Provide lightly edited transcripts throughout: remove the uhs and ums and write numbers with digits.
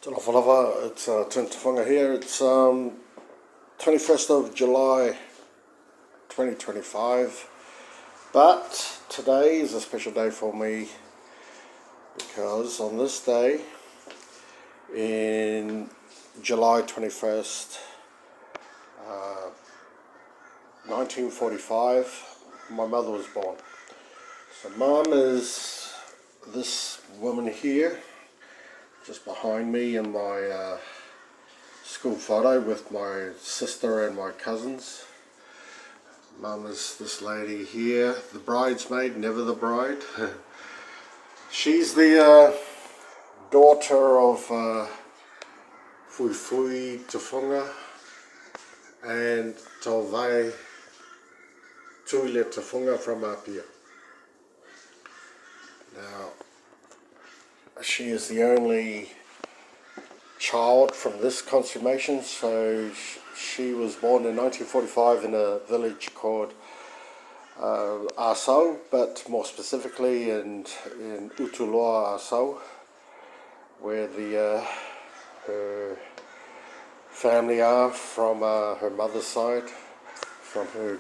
Tēnā whalawa, it's Tēnā Whanga here. It's 21st of July 2025, but today is a special day for me because on this day in July 21st, 1945, my mother was born. So Mum is this woman here, just behind me in my school photo with my sister and my cousins. Mum is this lady here, the bridesmaid, never the bride. She's the daughter of Fui Te Whanga and Tauwai Tuile Te Whanga from Apia. Now, she is the only child from this consummation, so she was born in 1945 in a village called Asau, but more specifically in Utuloa Asau, where her family are from her mother's side, from her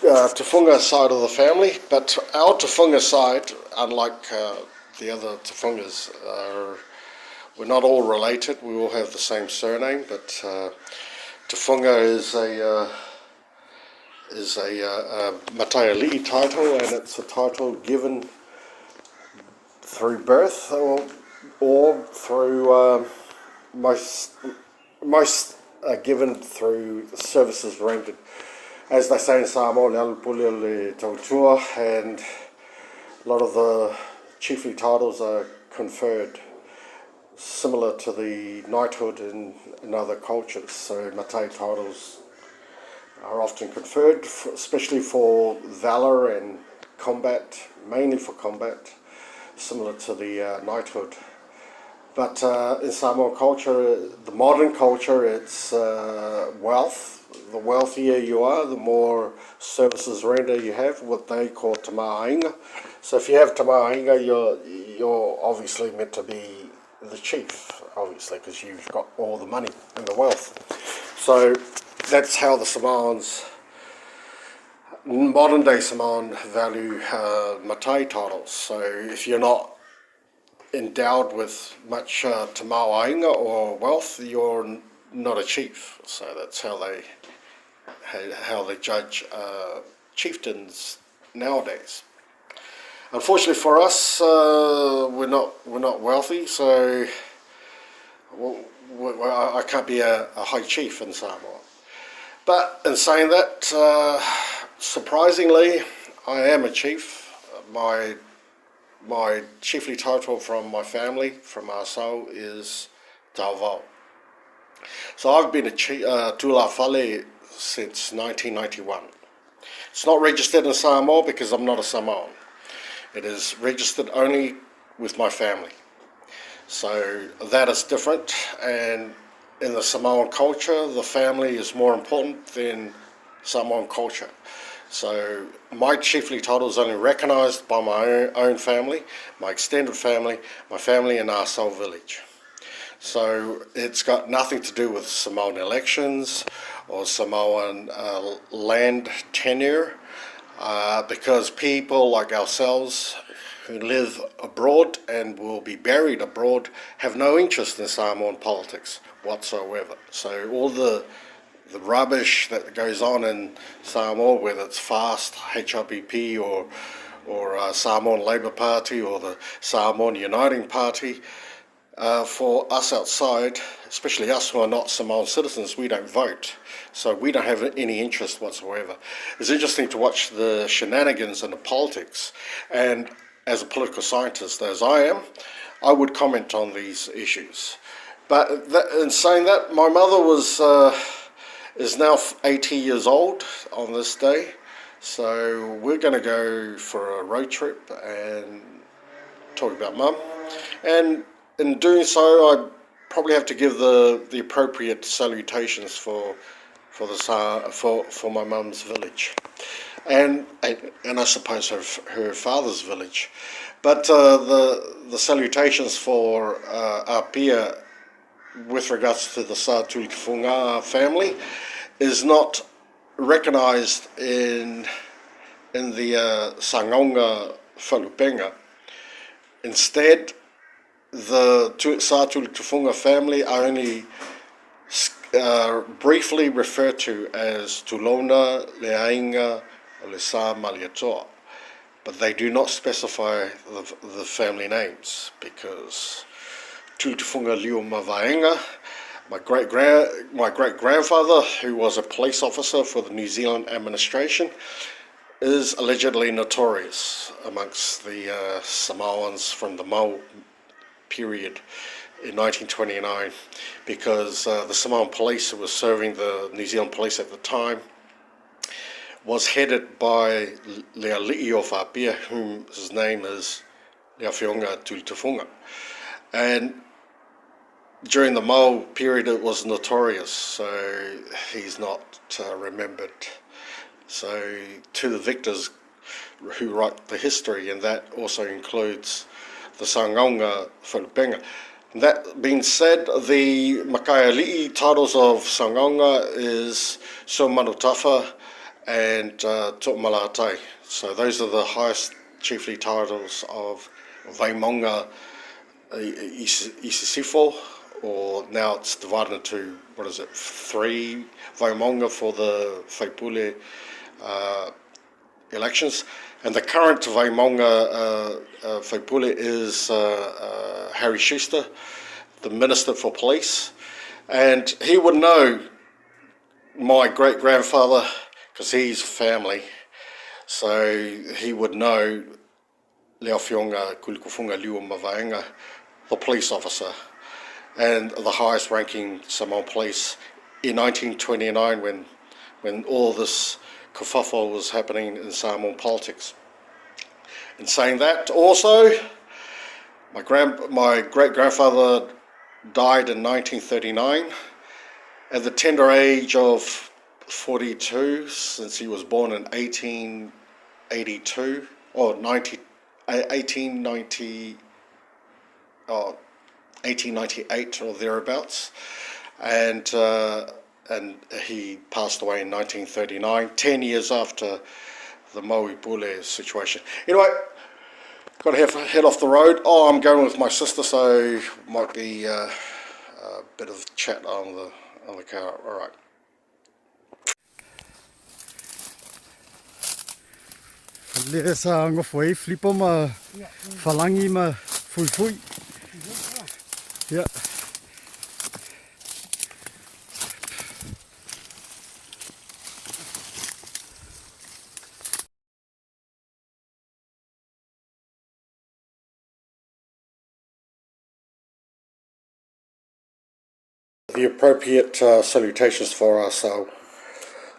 Te Whanga side of the family. But our Te Whanga side, unlike the other Te Whangas, we're not all related. We all have the same surname, but Te Whanga is a Mataiali'i title, and it's a title given through birth or through most are given through services rendered. As they say in Samoa, le alupule le tautua, and a lot of the chiefly titles are conferred similar to the knighthood in other cultures. So Matai titles are often conferred, especially for valour and combat, mainly for combat, similar to the knighthood. But in Samoan culture, the modern culture, it's wealth. The wealthier you are, the more services rendered you have, what they call te māinga. So if you have te māinga, you're obviously meant to be the chief, obviously, because you've got all the money and the wealth. So that's how the Samoans, modern day Samoan, value Matai titles. So if you're not endowed with much te māinga or wealth, you're not a chief. So that's how they judge chieftains nowadays. Unfortunately for us, we're not wealthy, so I can't be a high chief in Samoa. But in saying that, surprisingly, I am a chief. My chiefly title from my family, from Asau, is Tauwau. So I've been a tūla whale since 1991. It's not registered in Samoa because I'm not a Samoan. It is registered only with my family. So that is different, and in the Samoan culture, the family is more important than Samoan culture. So my chiefly title is only recognised by my own family, my extended family, my family in Asau village. So it's got nothing to do with Samoan elections or Samoan land tenure, because people like ourselves who live abroad and will be buried abroad have no interest in Samoan politics whatsoever. So all the rubbish that goes on in Samoa, whether it's FAST, HRPP, or Samoan Labour Party, or the Samoan Uniting Party, for us outside, especially us who are not Samoan citizens, we don't vote. So we don't have any interest whatsoever. It's interesting to watch the shenanigans and the politics. And as a political scientist, as I am, I would comment on these issues. But in saying that, my mother is now 80 years old on this day. So we're going to go for a road trip and talk about Mum. And in doing so, I probably have to give the appropriate salutations for my mum's village. and I suppose her father's village. But the salutations for Apia with regards to the Satulifunga family is not recognised in the Sangonga Whalupenga. Instead, the Satulifunga family are only briefly referred to as Tulona, Leainga, or Le Sa Maliatoa. But they do not specify the family names because Tutufunga Liu Mavaenga, my great grandfather, who was a police officer for the New Zealand administration, is allegedly notorious amongst the Samoans from the Mau period in 1929 because the Samoan police who was serving the New Zealand police at the time was headed by Lea Li'i of Apia, whom his name is Lea Whionga Tulitufunga. And during the Mau period it was notorious, so he's not remembered. So to the victors who write the history, and that also includes the Sangonga Whalupenga. That being said, the Makaiali'i titles of Sangonga is So Manutafa and Tu'malatai. So those are the highest chiefly titles of Vaimonga Isisifo, or now it's divided into, 3 Vaimonga for the Whaipule elections. And the current Vaimonga Whaipule is Harry Schuster, the Minister for Police. And he would know my great-grandfather, because he's family, so he would know Lea Whionga Kulikufunga Liu Mavaenga, the police officer, and the highest ranking Samoan police in 1929 when all this kerfuffle was happening in Samoan politics. In saying that, also, my great-grandfather died in 1939 at the tender age of 42, since he was born in 1882 or 1898 or thereabouts, and he passed away in 1939, 10 years after the Maui Bule situation. Anyway, got to head off the road. Oh, I'm going with my sister, so might be a bit of chat on the car. All right. Le sa ngofoi flipo ma falangi ma fui. Ja. The appropriate salutations for us are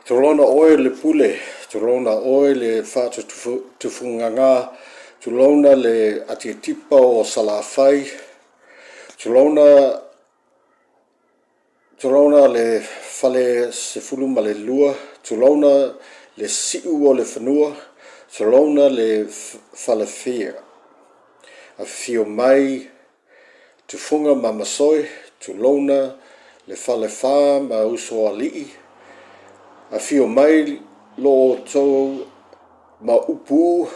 Turona oe le pule, turona oe le whātu tufunganga, turona le atiatipa o salawhai, turona le whale se fulu ma le lua, turona le siu o le whanua, turona le whale whia. A whio mai, tufunga ma masoi, turona le whale wha ma uso ali'i, a whio mai lo tau ma upu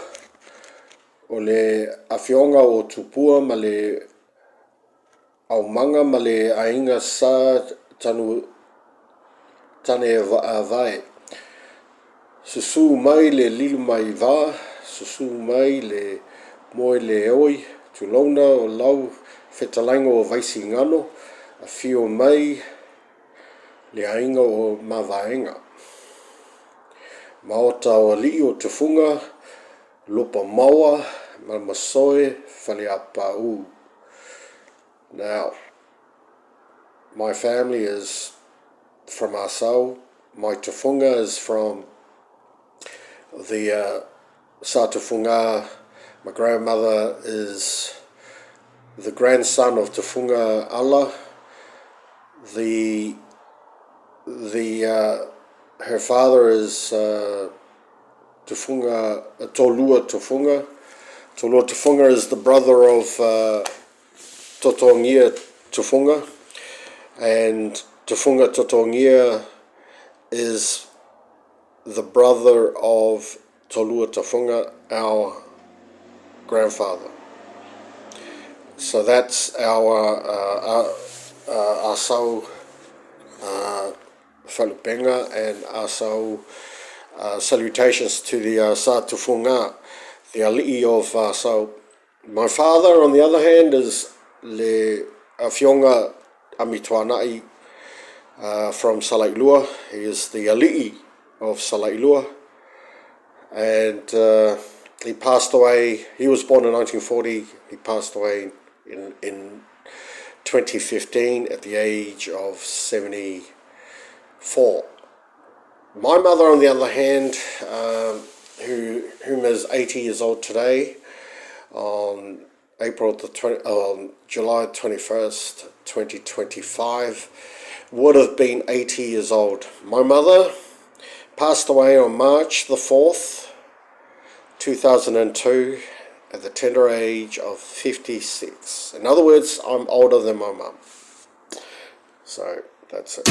o le awhionga o tupua ma le aumanga ma le ainga sa tane a vai. Susu mai le lilu mai va, susu mai le moe le oi, tulona o lau whetalaingo o vaisi ngano, a whio mai le ainga o mavaenga. Maota o li o tufunga, lopa maua, masoe, whaleapa u. Now, my family is from Asau. My tufunga is from the Satufunga. My grandmother is the grandson of Tufunga Allah. Her father is Tufunga, Tolua Tufunga. Tolua Tufunga is the brother of Totongia Tufunga, and Tufunga Totongia is the brother of Tolua Tufunga, our grandfather. So that's our asau whalupenga and asau salutations to the Sa Tufunga, the ali'i of asau. My father, on the other hand, is Le Fionga Amituanai from Salailua. He is the ali'i of Salailua, and he passed away. He was born in 1940. He passed away in 2015 at the age of 74. My mother, on the other hand, whom is 80 years old today, on July 21st, 2025, would have been 80 years old. My mother passed away on March the 4th, 2002, at the tender age of 56. In other words, I'm older than my mum. So that's it.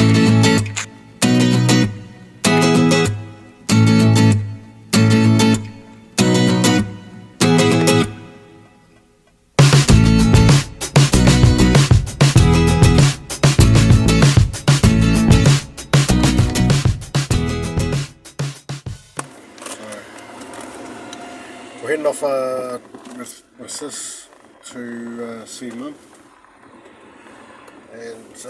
We're heading off with sis to see mum, and this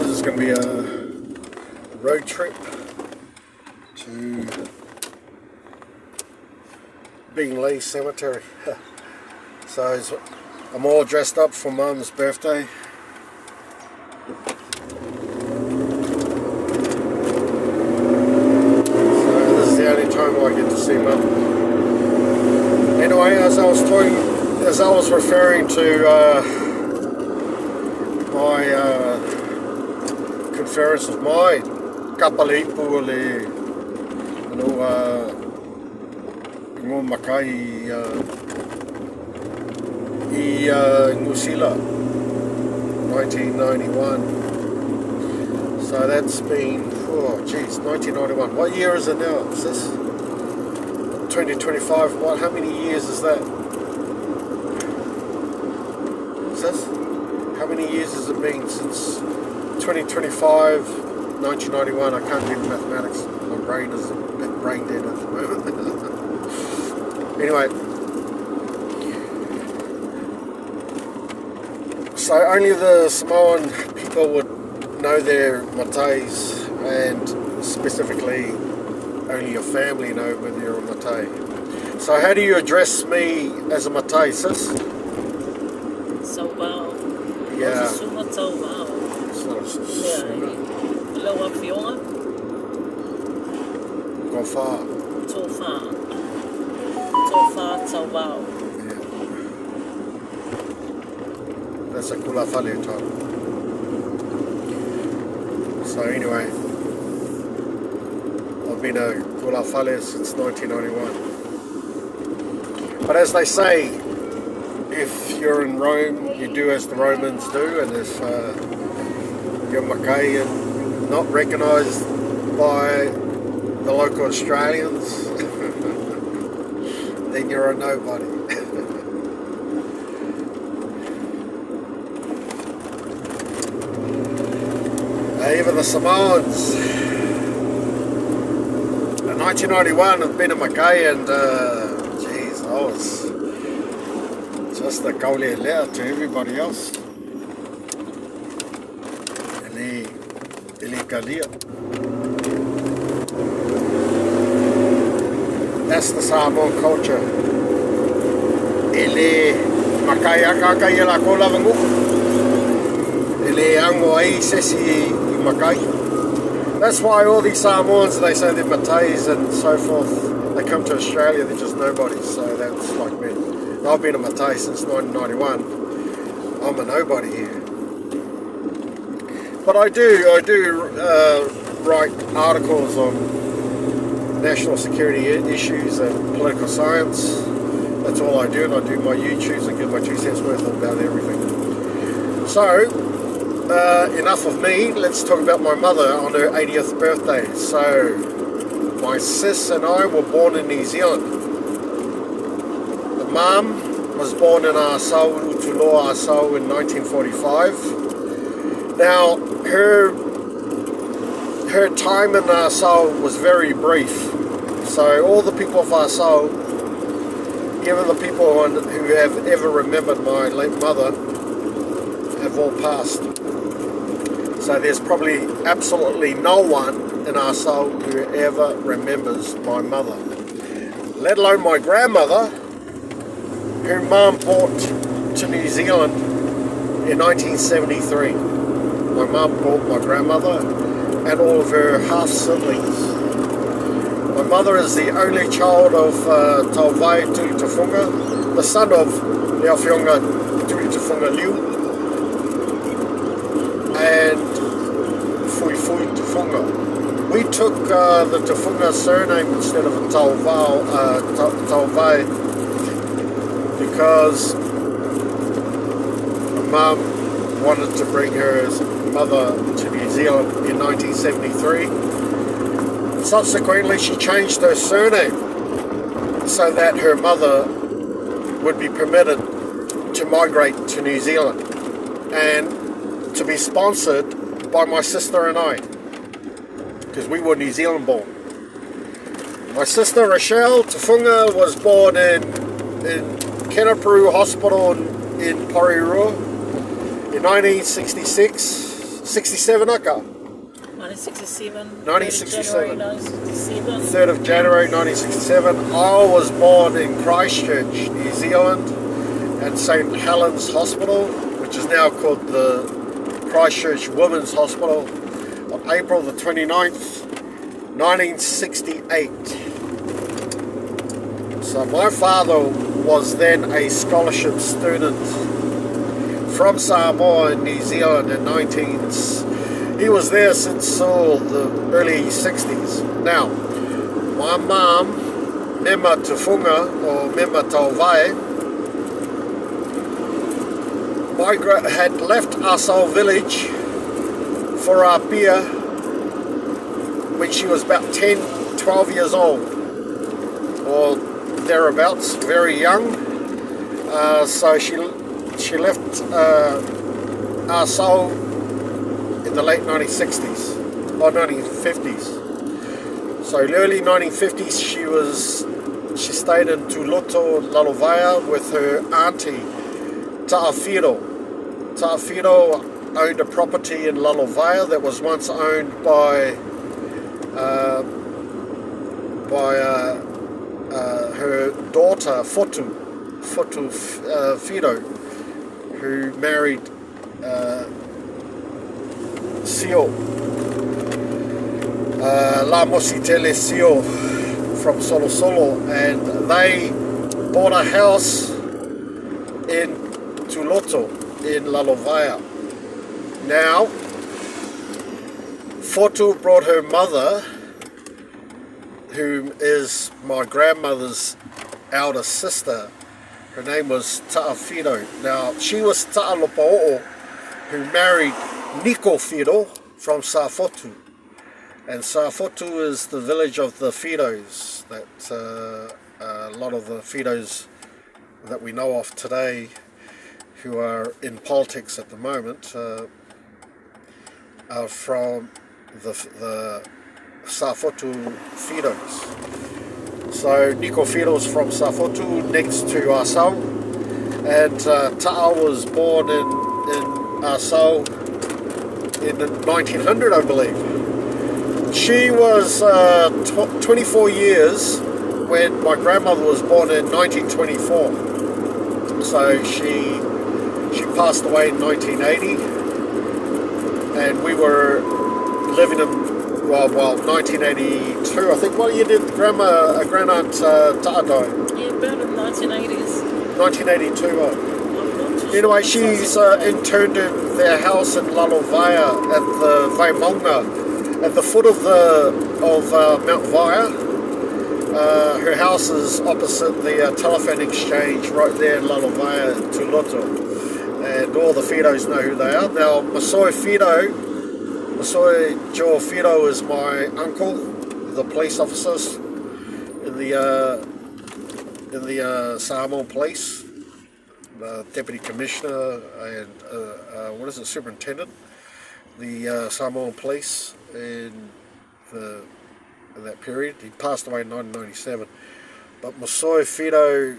is going to be a road trip to Beenleigh Cemetery. So I'm all dressed up for Mum's birthday. So this is the only time I get to see Mum. Anyway, as I was referring to my conference of my kapalipu le ngō makai Ngusila, 1991. So that's been, 1991. What year is it now? Is this 2025? What? How many years is that? Is this? How many years has it been since 2025, 1991? I can't do mathematics. My brain is a bit brain dead at the moment. Anyway. So only the Samoan people would know their matais, and specifically only your family know whether you're a matai. So how do you address me as a matai, sis? Saubao. Yeah. Suma Saubao. Loa Fionga. Gofa. Tofa. Tofa Saubao. That's a kula whale time. So anyway, I've been a kula whale since 1991. But as they say, if you're in Rome, you do as the Romans do, and if you're Mackay and not recognised by the local Australians, then you're a nobody. Even the Samoans in 1991 have been in Mackay, and geez, I was just a kaule lea to everybody else. Ele kalia. That's the Samoan culture. Ele Mackay aka ia la ko lava nguku. Ele ango ai sesi Mackay. That's why all these Samoans, they say they're Matais and so forth, they come to Australia, they're just nobodies, so that's like me. I've been a Matai since 1991. I'm a nobody here. But I do write articles on national security issues and political science. That's all I do, and I do my YouTubes and give my 2 cents worth about everything. So, enough of me. Let's talk about my mother on her 80th birthday. So, my sis and I were born in New Zealand. The mum was born in Asau, Utuloa Asau in 1945. Now, her time in Asau was very brief. So all the people of Asau, even the people who have ever remembered my late mother, have all passed. So there's probably absolutely no one in Asau who ever remembers my mother, let alone my grandmother, who mum brought to New Zealand in 1973. My mum brought my grandmother and all of her half-siblings. My mother is the only child of Tauwai Tui Tafunga, the son of Leo Whionga Tui Tafunga Liu, and Fui Tafunga. We took the Tafunga surname instead of a Tauwai because Mum wanted to bring her mother to New Zealand in 1973. Subsequently, she changed her surname so that her mother would be permitted to migrate to New Zealand and to be sponsored by my sister and I, because we were New Zealand born. My sister Rochelle Tafunga was born in Kenapuru Hospital in Porirua in 1967, 1967. 3rd of January 1967. I was born in Christchurch, New Zealand, at St. Helens Hospital, which is now called the Christchurch Women's Hospital, on April the 29th, 1968. So my father was then a scholarship student from Samoa in New Zealand in he was there since the early 60s. Now, my mum, Mema Tafunga, or Mema Tauwai, had left Asau village for Apia when she was about 10, 12 years old, or thereabouts, very young. So she left Asau in the late 1960s or 1950s. So early 1950s, she stayed in Tuloto, Lalovaya, with her auntie Ta'awhiro. Ta'awhiro owned a property in Lalovaya that was once owned by her daughter Fotu Fido, who married Sio, La Mositele Sio from Solosolo, and they bought a house in Tuloto in Lalovaya. Now, Fotu brought her mother, who is my grandmother's elder sister. Her name was Ta'awhiro. Now, she was Ta'alopo'o, who married Niko Whiro from Safotu. And Safotu is the village of the Whiros, that a lot of the Whiros that we know of today who are in politics at the moment are from the Safotu Whiros. So Niko Whiro's from Safotu, next to Asau, and Ta'a was born in Asau in 1900, I believe. She was 24 years when my grandmother was born in 1924. So she passed away in 1980, and we were living in 1982, I think. What year did Grand Aunt Ta'a die? Yeah, about in the 1980s. 1982. I'm not too sure. Anyway, That she's sounds interned in their house in Lalovaya at the Vaimonga, at the foot of Mount Vaya. Her house is opposite the telephone exchange right there in Lalovaya, Tuloto. And all the Fidos know who they are. Now, Masoi Joe Fido is my uncle, the police officers in the Samoan police, deputy commissioner and superintendent, the Samoan police in that period. He passed away in 1997. But Masoi Fido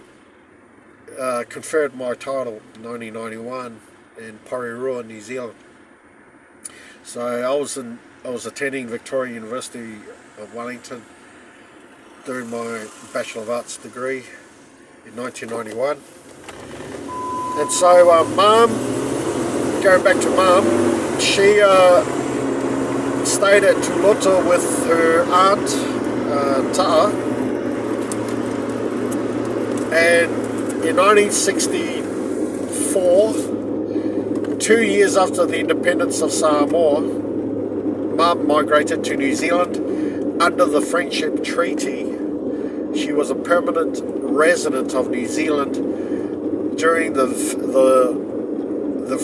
conferred my title in 1991 in Porirua, New Zealand. So I was attending Victoria University of Wellington doing my Bachelor of Arts degree in 1991. And so Mum, going back to Mum, she stayed at Tuloto with her aunt, Ta'a, and in 1964, 2 years after the independence of Samoa, Mum migrated to New Zealand under the Friendship Treaty. She was a permanent resident of New Zealand during the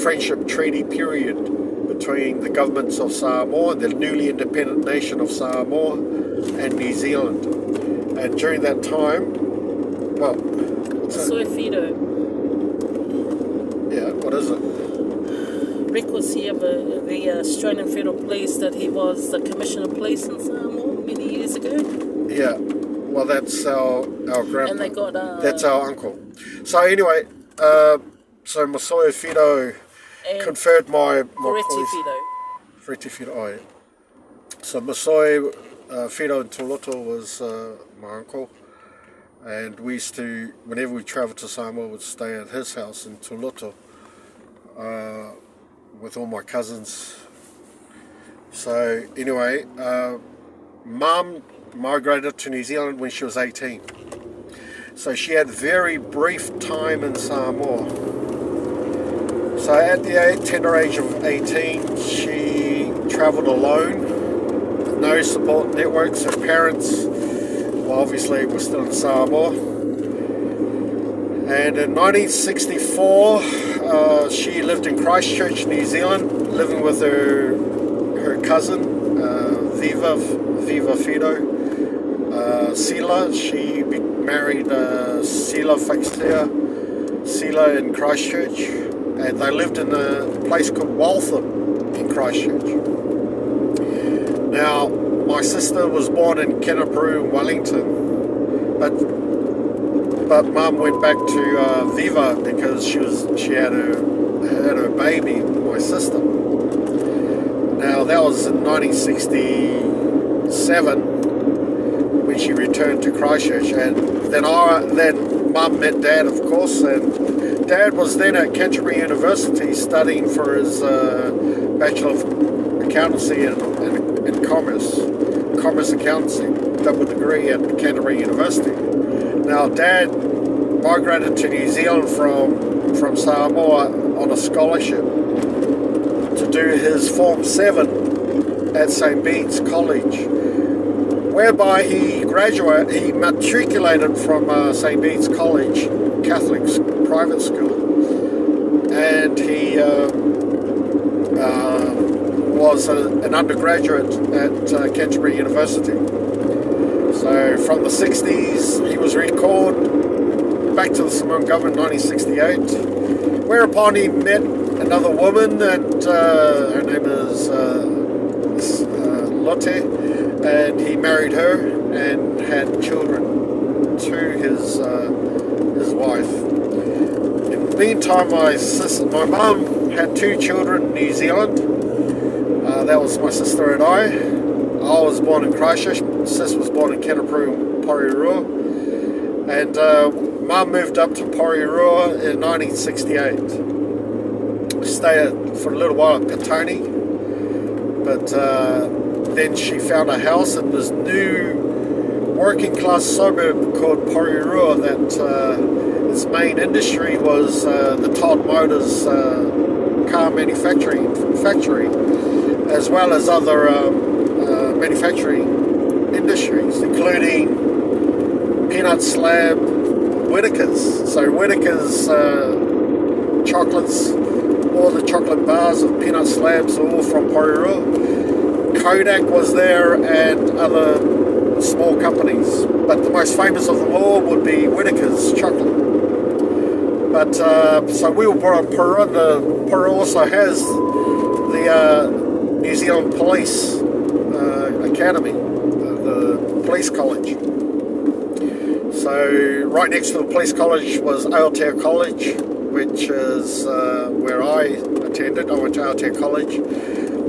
Friendship Treaty period between the governments of Samoa, the newly independent nation of Samoa, and New Zealand. And during that time, well, Masoi Fido. Yeah, what is it? Records here of the Australian Federal Police that he was the Commissioner of Police in Samoa many years ago. Yeah, well, that's our grandpa. And they got that's our uncle. So anyway, so Masoi Fido conferred my police. Fereti Fido, oh yeah. So Masoi Fido in Tuloto was my uncle. And we used to, whenever we travelled to Samoa, we'd stay at his house in Tuloto with all my cousins. So anyway, Mum migrated to New Zealand when she was 18. So she had very brief time in Samoa. So at the tender age of 18, she travelled alone, no support networks. Her parents, well, obviously, were still in Samoa. And in 1964, she lived in Christchurch, New Zealand, living with her cousin, Viva Fido. Sila, she married Sila Faxia, Sila in Christchurch, and they lived in a place called Waltham in Christchurch. Now, my sister was born in Kenepuru, Wellington, but Mum went back to Viva because she had her baby, my sister. Now that was in 1967 when she returned to Christchurch, and then Mum met Dad, of course, and Dad was then at Canterbury University studying for his Bachelor of Accountancy and Commerce Accountancy, double degree at Canterbury University. Now Dad migrated to New Zealand from Samoa on a scholarship to do his Form 7 at St. Bede's College, whereby he matriculated from St. Bede's College, Catholic private school, and he was an undergraduate at Canterbury University. So from the 60s, he was recalled back to the Samoan government in 1968, whereupon he met another woman, and her name is Lotte, and he married her and had children to his wife. In the meantime, my mum had 2 children in New Zealand. That was my sister and I. I was born in Christchurch. Sis was born in Kenepuru, Porirua. And Mum moved up to Porirua in 1968. Stayed for a little while at Petone, but then she found a house in this new working class suburb called Porirua that its main industry was the Todd Motors car manufacturing factory, as well as other manufacturing industries, including peanut slab Whittaker's. So Whittaker's chocolates, all the chocolate bars of peanut slabs are all from Porirua. Kodak was there and other small companies, but the most famous of them all would be Whittaker's chocolate. But so we were brought up Porirua. Porirua also has the New Zealand Police Academy, the police college. So right next to the police college was Aotea College, which is where I attended. I went to Aotea College.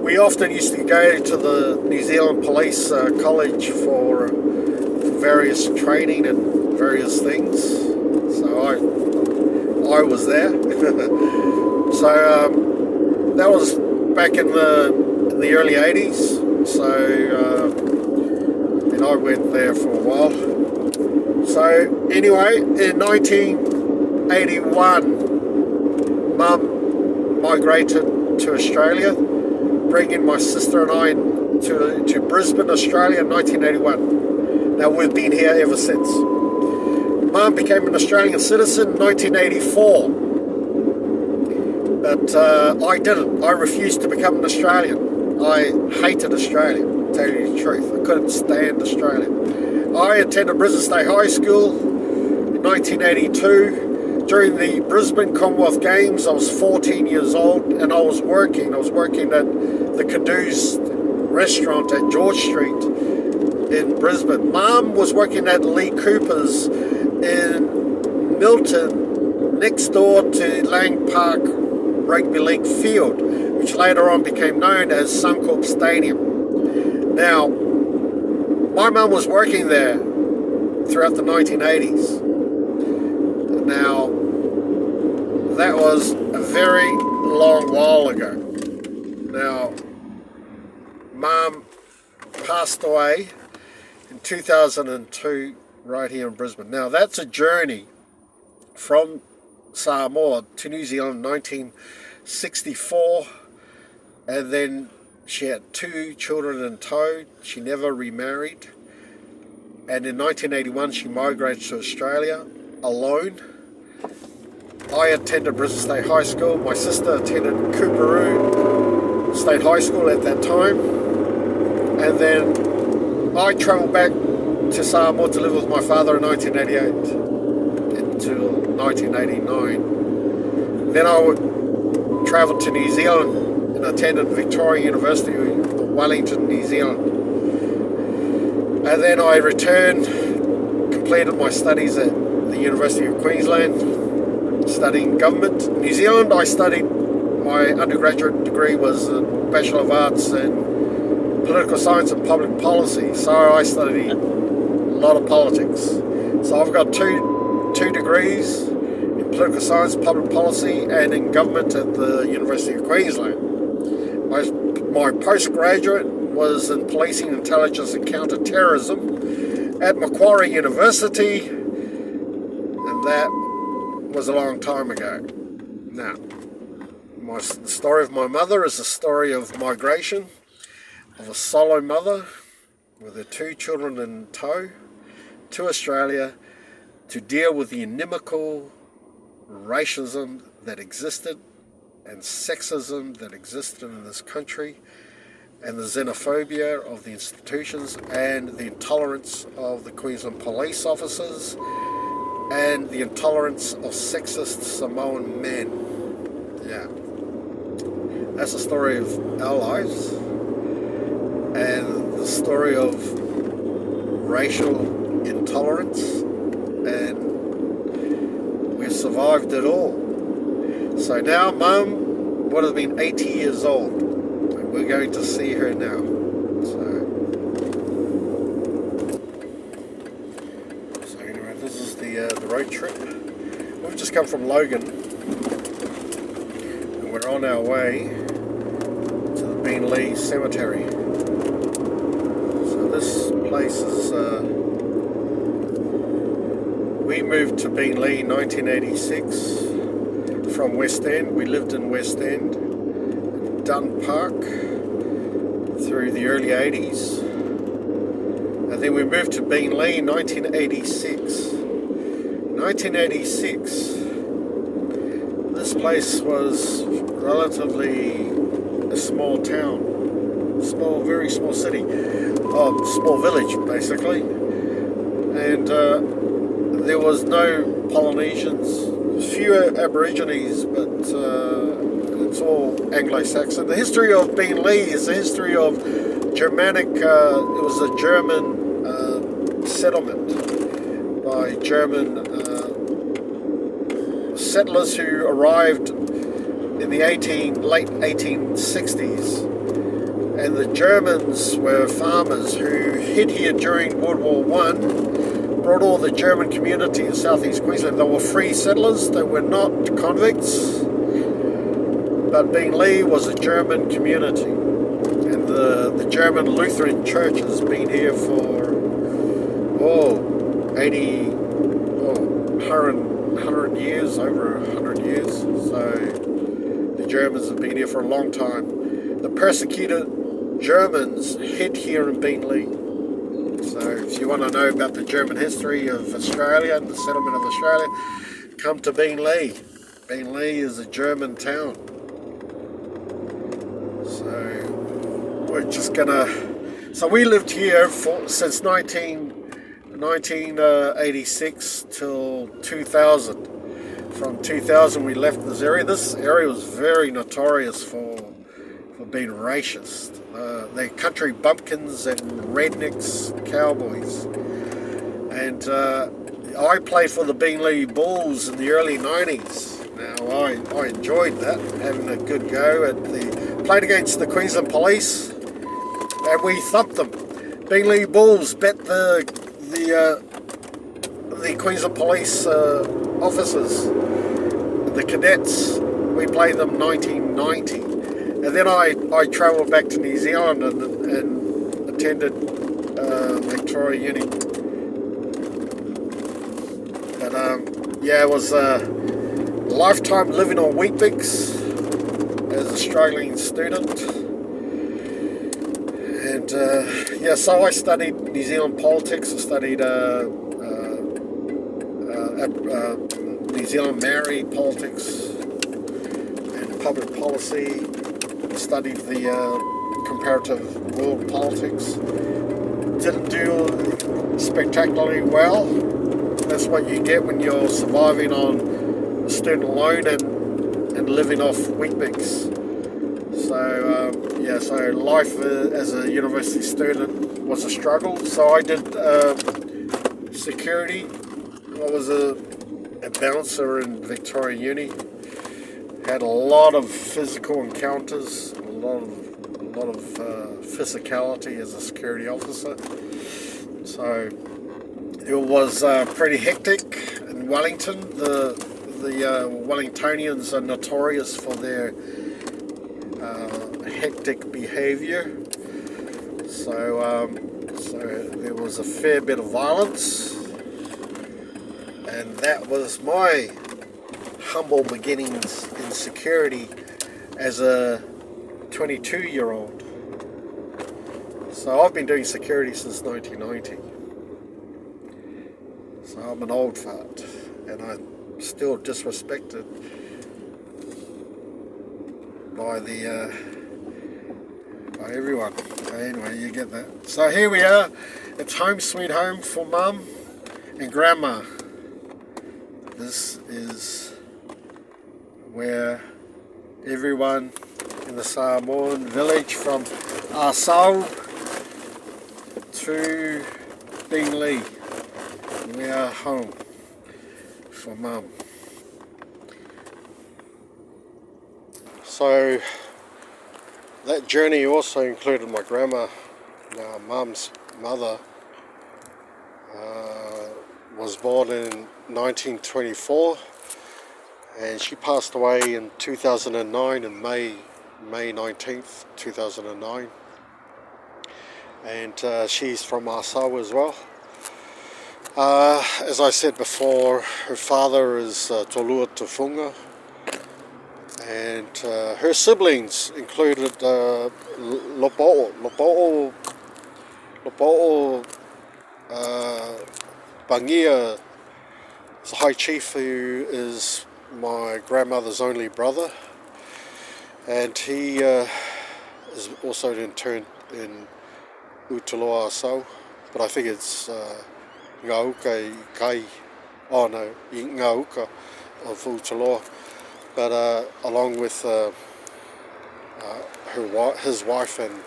We often used to go to the New Zealand Police College for various training and various things. So I was there. So that was back in the early 80s. So and I went there for a while. So anyway, in 1981, Mum migrated to Australia, bringing my sister and I to Brisbane, Australia in 1981. Now we've been here ever since. Mum became an Australian citizen in 1984, but I didn't. I refused to become an Australian. I hated Australia, to tell you the truth. I couldn't stand Australia. I attended Brisbane State High School in 1982. During the Brisbane Commonwealth Games, I was 14 years old and I was working. I was working at the Cadoo's restaurant at George Street in Brisbane. Mum was working at Lee Cooper's in Milton, next door to Lang Park Rugby League Field, which later on became known as Suncorp Stadium. Now, my mum was working there throughout the 1980s. Now, that was a very long while ago. Now, Mum passed away in 2002 right here in Brisbane. Now, that's a journey from Samoa to New Zealand in 1964, and then she had 2 children in tow. She never remarried, and in 1981 she migrated to Australia alone. I attended Brisbane State High School. My sister attended Coorparoo State High School at that time, and then I travelled back to Samoa to live with my father in 1988 until 1989. Then I would travel to New Zealand and attended Victoria University of Wellington, New Zealand. And then I returned, completed my studies at the University of Queensland, studying government. In New Zealand, I studied, my undergraduate degree was a Bachelor of Arts in Political Science and Public Policy. So I studied a lot of politics. So I've got two degrees in Political Science, Public Policy, and in Government at the University of Queensland. My postgraduate was in Policing, Intelligence and Counter-Terrorism at Macquarie University, and that was a long time ago. Now, the story of my mother is a story of migration, of a solo mother with her 2 children in tow to Australia to deal with the inimical racism that existed and sexism that existed in this country, and the xenophobia of the institutions and the intolerance of the Queensland police officers and the intolerance of sexist Samoan men. Yeah. That's the story of our lives and the story of racial intolerance, and we've survived it all. So now Mum would have been 80 years old, and we're going to see her now. So anyway, this is the road trip. We've just come from Logan, and we're on our way to the Beenleigh Cemetery. So this place is We moved to Beenleigh in 1986 from West End. We lived in West End, Dun Park, through the early 80s. And then we moved to Beenleigh in 1986. In 1986, this place was relatively a small town, very small city, small village basically. And there was no Polynesians, fewer Aborigines, but it's all Anglo-Saxon. The history of Beenleigh is the history of Germanic, it was a German settlement by German settlers who arrived in the late 1860s. And the Germans were farmers who hid here during World War I, brought all the German community in southeast Queensland. They were free settlers, they were not convicts, but Beenleigh was a German community. And the German Lutheran Church has been here for 100 years, over 100 years. So the Germans have been here for a long time. The persecuted Germans hid here in Beenleigh. So if you want to know about the German history of Australia and the settlement of Australia, come to Beenleigh. Beenleigh is a German town. So we're just gonna. So we lived here since 1986 till 2000. From 2000 we left this area. This area was very notorious for being racist. They're country bumpkins and rednecks, cowboys. And I played for the Beenleigh Bulls in the early 90s. Now I enjoyed that, having a good go played against the Queensland Police, and we thumped them. Beenleigh Bulls bet the Queensland Police officers, the cadets. We played them 1990. And then I travelled back to New Zealand and attended Victoria Uni. But it was a lifetime living on Weet-Bix as a struggling student. And so I studied New Zealand politics. I studied New Zealand Maori politics and public policy. Studied the comparative world politics. Didn't do spectacularly well. That's what you get when you're surviving on a student loan and living off Weet-Bix. So so life as a university student was a struggle. So I did security. I was a bouncer in Victoria Uni. Had a lot of physical encounters, a lot of physicality as a security officer. So it was pretty hectic in Wellington. The Wellingtonians are notorious for their hectic behaviour. So there was a fair bit of violence, and that was my humble beginnings in security as a 22-year-old. So I've been doing security since 1990. So I'm an old fart, and I'm still disrespected by by everyone. Anyway, you get that. So here we are. It's home sweet home for Mum and Grandma. This is where everyone in the Samoan village from Asau to Beenleigh, we are home for Mum. So that journey also included my grandma, Mum's mother. Was born in 1924, and she passed away in 2009, in May 19th, 2009. And she's from Asau as well. As I said before, her father is Tolua Tufunga, and her siblings included Lopo'o Bangia, the High Chief, who is my grandmother's only brother, and he is also interned in Utaloa Asau, but I think it's Ngauka Kai, oh no, Ngauka of Utaloa, but along with his wife and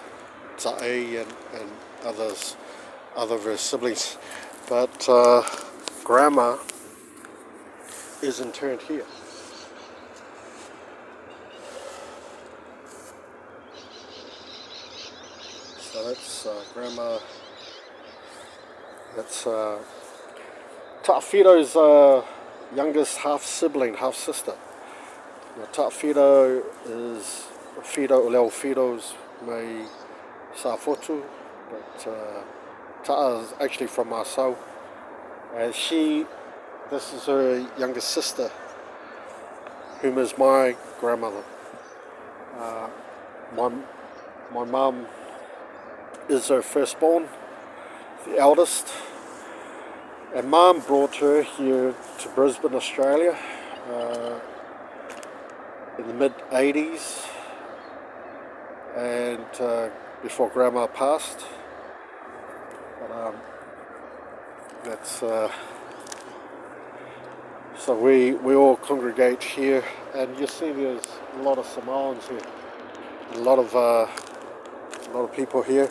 Tae and other of her siblings, but Grandma is interned here. So that's Grandma. That's Ta'awhito's youngest half sibling, half sister. Ta'awhito is Leo Whito's mai Safotu, but Ta'a is actually from Asau. And this is her youngest sister, whom is my grandmother. My mum is her firstborn, the eldest, and Mum brought her here to Brisbane, Australia, in the mid-80s, and before Grandma passed. But that's so we all congregate here, and you see there's a lot of Samoans here, a lot of people here,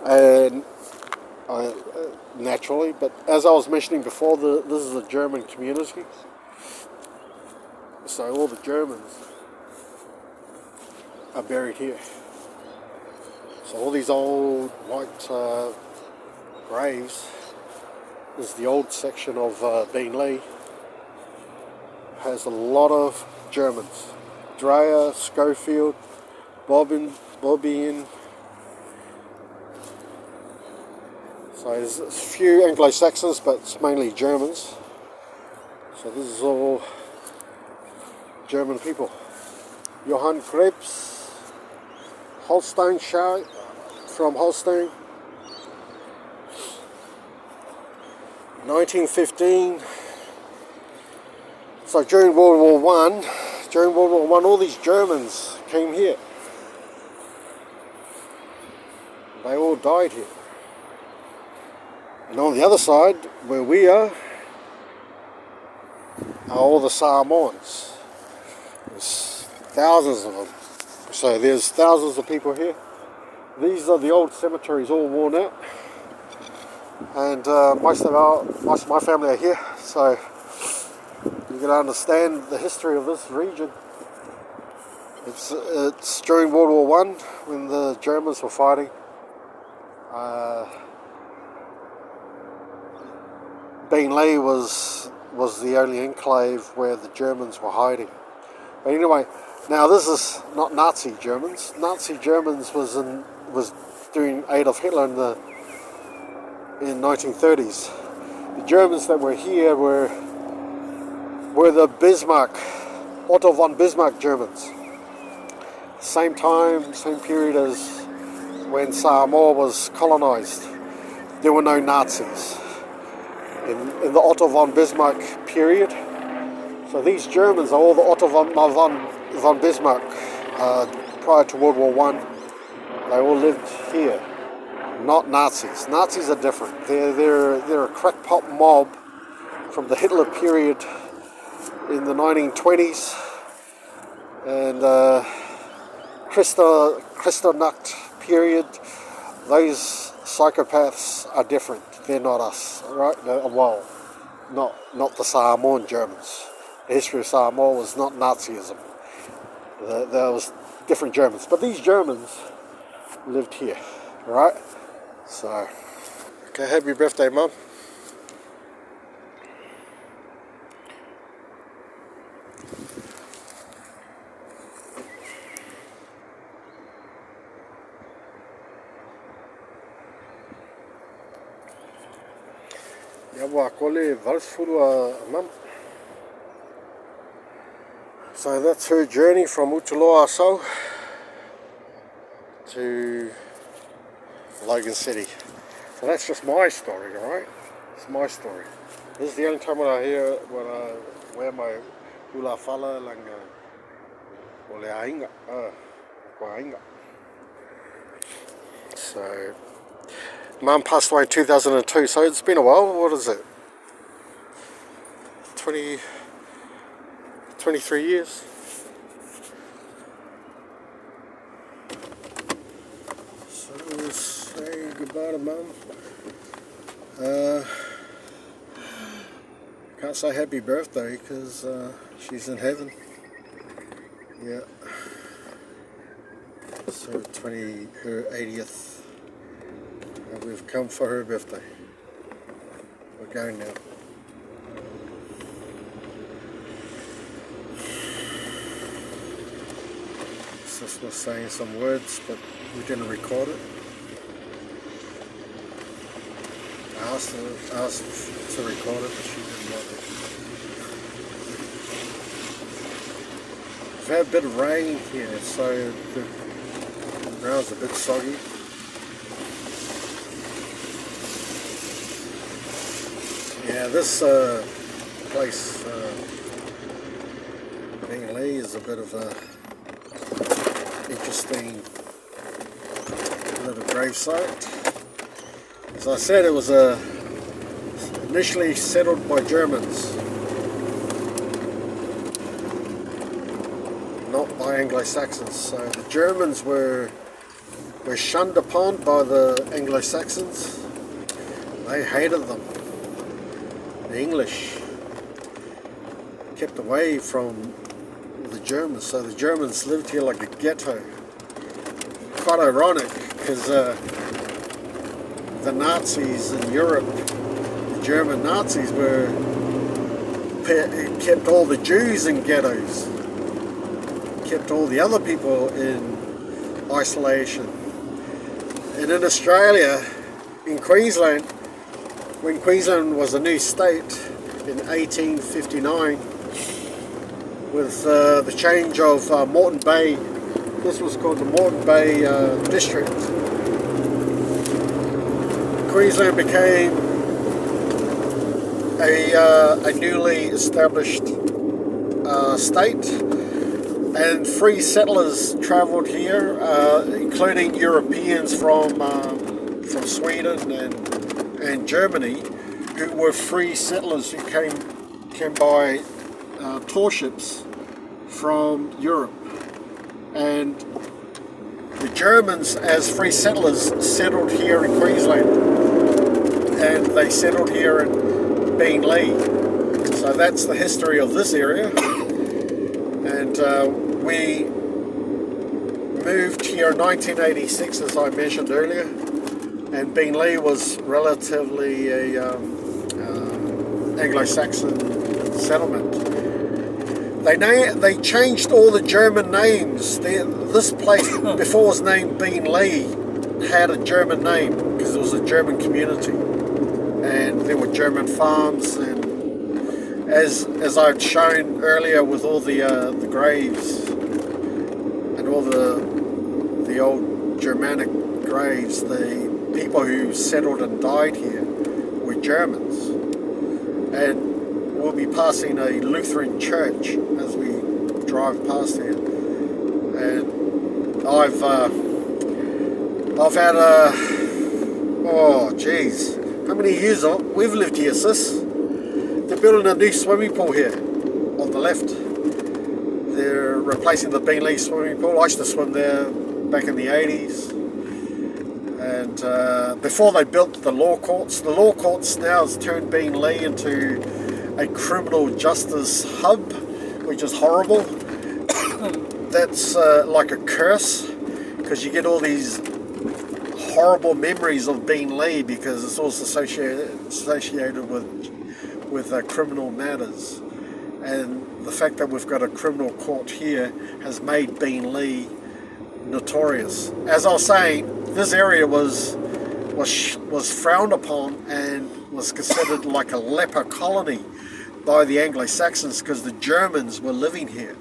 and naturally. But as I was mentioning before, this is a German community, so all the Germans are buried here. So all these old white graves is the old section of Beenleigh. Has a lot of Germans. Dreyer, Schofield, Bobbin. So there's a few Anglo-Saxons, but it's mainly Germans. So this is all German people. Johann Krebs, Holstein Shire, from Holstein. 1915. So during World War One, all these Germans came here. They all died here. And on the other side, where we are all the Samoans. There's thousands of them. So there's thousands of people here. These are the old cemeteries, all worn out. And most of my family are here. So you can understand the history of this region. It's during World War One when the Germans were fighting. Beenleigh was the only enclave where the Germans were hiding. But anyway, now this is not Nazi Germans. Nazi Germans was during Adolf Hitler in 1930s. The Germans that were here were the Bismarck, Otto von Bismarck Germans. Same time, same period as when Samoa was colonized. There were no Nazis in the Otto von Bismarck period. So these Germans are all the Otto von Bismarck prior to World War One. They all lived here, not Nazis. Nazis are different. They're a crackpot mob from the Hitler period in the 1920s, and Kristallnacht period. Those psychopaths are different. They're not us, right? Well, not the Samoan Germans. The history of Samoa was not Nazism. There was different Germans, but these Germans lived here, right? So, okay, happy birthday, Mum. Yawa kole valsfuru mum. So that's her journey from Utuloa So to Logan City. So that's just my story, alright? It's my story. This is the only time when I hear when I wear my hula fala langa ole ainga. Ainga. So Mum passed away in 2002, so it's been a while. What is it? 23 years. So we'll say goodbye to Mum. Can't say happy birthday because she's in heaven. Yeah. So her 80th. And we've come for her birthday. We're going now. Sis was saying some words, but we didn't record it. I asked to record it, but she didn't want it. We've had a bit of rain here, so the ground's a bit soggy. Yeah, this place, Lee, is a bit of a interesting little gravesite. As I said, it was initially settled by Germans, not by Anglo-Saxons. So the Germans were shunned upon by the Anglo-Saxons. They hated them. The English kept away from the Germans, so the Germans lived here like a ghetto. Quite ironic, because the Nazis in Europe, the German Nazis, kept all the Jews in ghettos, kept all the other people in isolation. And in Australia, in Queensland, when Queensland was a new state in 1859, with the change of Moreton Bay, this was called the Moreton Bay District. Queensland became a newly established state, and free settlers travelled here, including Europeans from Sweden and Germany, who were free settlers who came by tour ships from Europe. And the Germans, as free settlers, settled here in Queensland, and they settled here in Beenleigh. So that's the history of this area. And we moved here in 1986, as I mentioned earlier, and Beenleigh was relatively a Anglo-Saxon settlement. They changed all the German names. This place before was named Beenleigh had a German name because it was a German community, and there were German farms. And as I've shown earlier, with all the graves and all the old Germanic graves, the people who settled and died here were Germans. And we'll be passing a Lutheran church as we drive past here. And I've had how many years we've lived here, sis? They're building a new swimming pool here on the left. They're replacing the Beenleigh swimming pool. I used to swim there back in the 80s. And before they built the law courts now has turned Beenleigh into a criminal justice hub, which is horrible. That's like a curse, because you get all these horrible memories of Beenleigh because it's also associated with criminal matters. And the fact that we've got a criminal court here has made Beenleigh notorious. As I was saying, this area was frowned upon, and was considered like a leper colony by the Anglo-Saxons because the Germans were living here.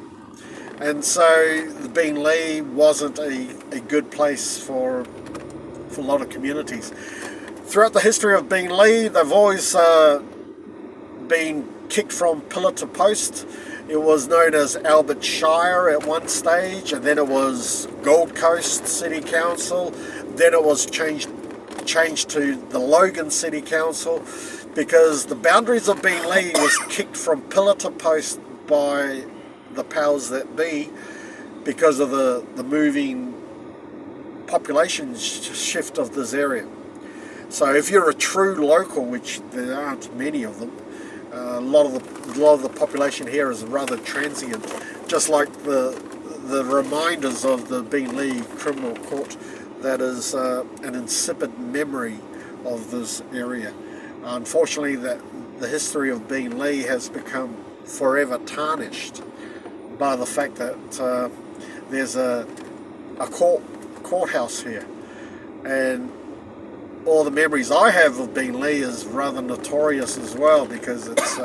And so the Beenleigh wasn't a good place for a lot of communities. Throughout the history of Beenleigh, they've always been kicked from pillar to post. It was known as Albert Shire at one stage, and then it was Gold Coast City Council. Then it was changed to the Logan City Council, because the boundaries of Beenleigh was kicked from pillar to post by the powers that be because of the moving population shift of this area. So if you're a true local, which there aren't many of them, a lot of the population here is rather transient, just like the reminders of the Beenleigh Criminal Court. That is an insipid memory of this area. Unfortunately, the history of Beenleigh has become forever tarnished by the fact that there's a courthouse here, and all the memories I have of Beenleigh is rather notorious as well, because it's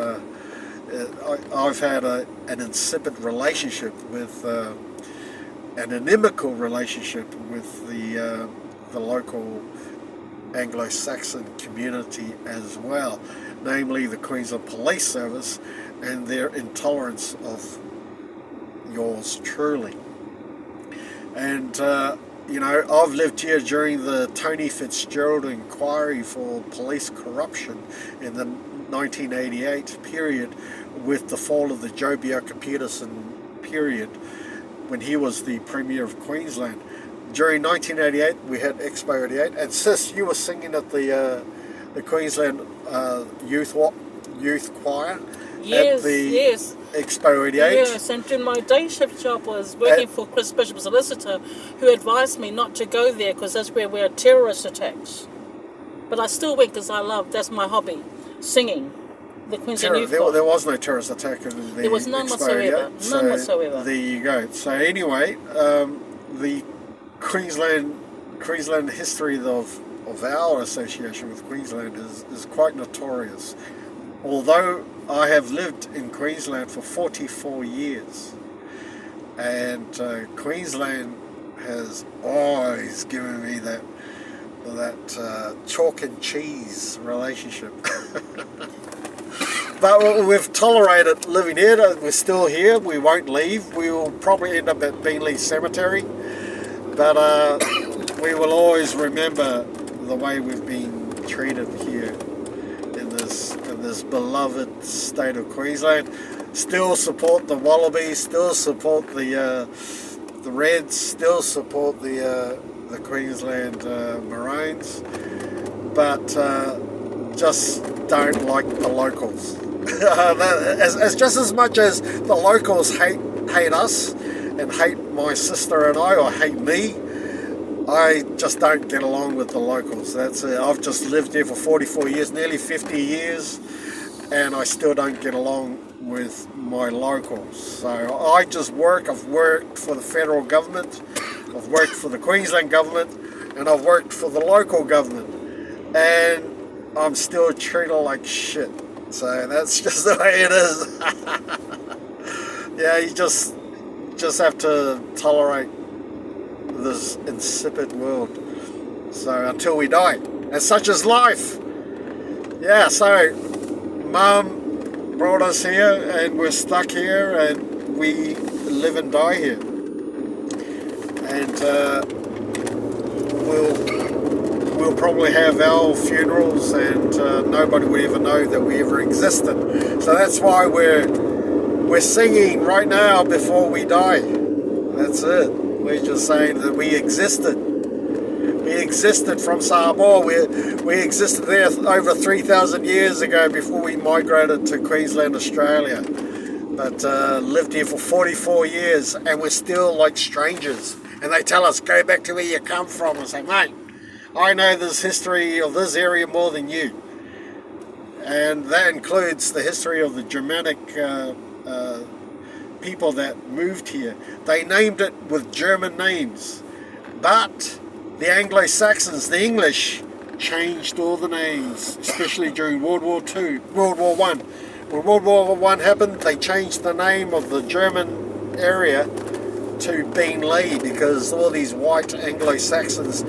I've had an insipid relationship with an inimical relationship with the local Anglo-Saxon community as well, namely the Queensland Police Service and their intolerance of yours truly. And you know, I've lived here during the Tony Fitzgerald inquiry for police corruption in the 1988 period, with the fall of the Joh Bjelke-Petersen period, when he was the Premier of Queensland. During 1988, we had Expo 88, and Sis, you were singing at the Queensland youth choir. Yes, at the yes. Expo 88. Yes, and in my day shift job was working for Chris Bishop, solicitor, who advised me not to go there because that's where we had terrorist attacks. But I still went because that's my hobby, singing. The Queensland Youth Choir. There was no terrorist attack in the There was none Expo whatsoever. 88, None whatsoever. There you go. So anyway, the Queensland history of our association with Queensland is quite notorious. Although I have lived in Queensland for 44 years, and Queensland has always given me that chalk and cheese relationship. But we've tolerated living here. We're still here. We won't leave. We will probably end up at Beenleigh Cemetery, but we will always remember the way we've been treated here in this beloved state of Queensland. Still support the Wallabies. Still support the Reds. Still support the Queensland Maroons, but just don't like the locals. as just as much as the locals hate us and hate my sister and I, or hate me, I just don't get along with the locals. That's it. I've just lived here for 44 years, nearly 50 years, and I still don't get along with my locals. So I just work. I've worked for the federal government, I've worked for the Queensland government, and I've worked for the local government, and I'm still treated like shit. So that's just the way it is. Yeah, you just have to tolerate this insipid world. So until we die, and such is life. Yeah, so Mum brought us here, and we're stuck here, and we live and die here. And we'll probably have our funerals, and nobody will ever know that we ever existed. So that's why we're singing right now before we die. That's it. We're just saying that we existed. We existed from Samoa. We existed there over 3,000 years ago before we migrated to Queensland, Australia. But lived here for 44 years, and we're still like strangers. And they tell us, go back to where you come from. And say, mate, I know this history of this area more than you. And that includes the history of the Germanic people that moved here. They named it with German names. But the Anglo-Saxons, the English, changed all the names, especially during World War One. When World War One happened, they changed the name of the German area to Beenleigh because all these white Anglo-Saxons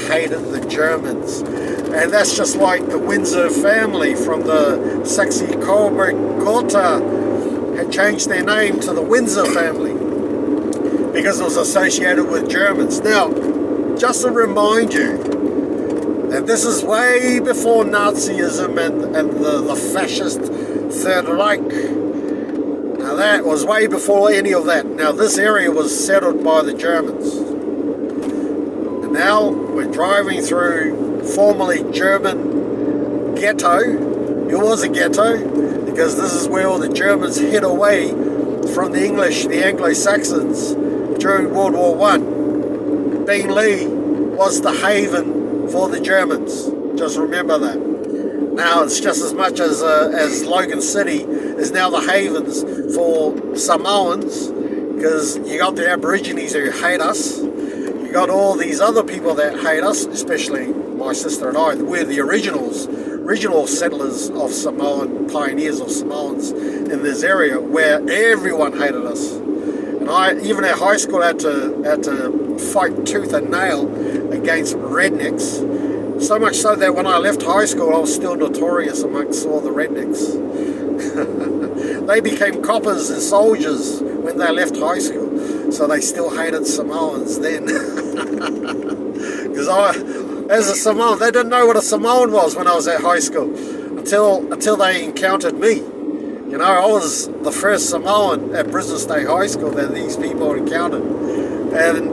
hated the Germans. And that's just like the Windsor family from the Saxe-Coburg-Gotha had changed their name to the Windsor family because it was associated with Germans. Now, just to remind you that this is way before Nazism and the fascist Third Reich. Now that was way before any of that. Now this area was settled by the Germans. And now we're driving through formerly German ghetto. It was a ghetto because this is where all the Germans hid away from the English, the Anglo-Saxons during World War One. Beenleigh was the haven for the Germans. Just remember that. Now it's just as much as Logan City is now the havens for Samoans, because you got the Aborigines who hate us. You got all these other people that hate us, especially my sister and I. We're the original settlers of Samoan, pioneers of Samoans in this area where everyone hated us. And even at high school, had to fight tooth and nail against rednecks. So much so that when I left high school, I was still notorious amongst all the rednecks. They became coppers and soldiers when they left high school, so they still hated Samoans then. Because as a Samoan, they didn't know what a Samoan was when I was at high school until they encountered me. You know, I was the first Samoan at Brisbane State High School that these people encountered, and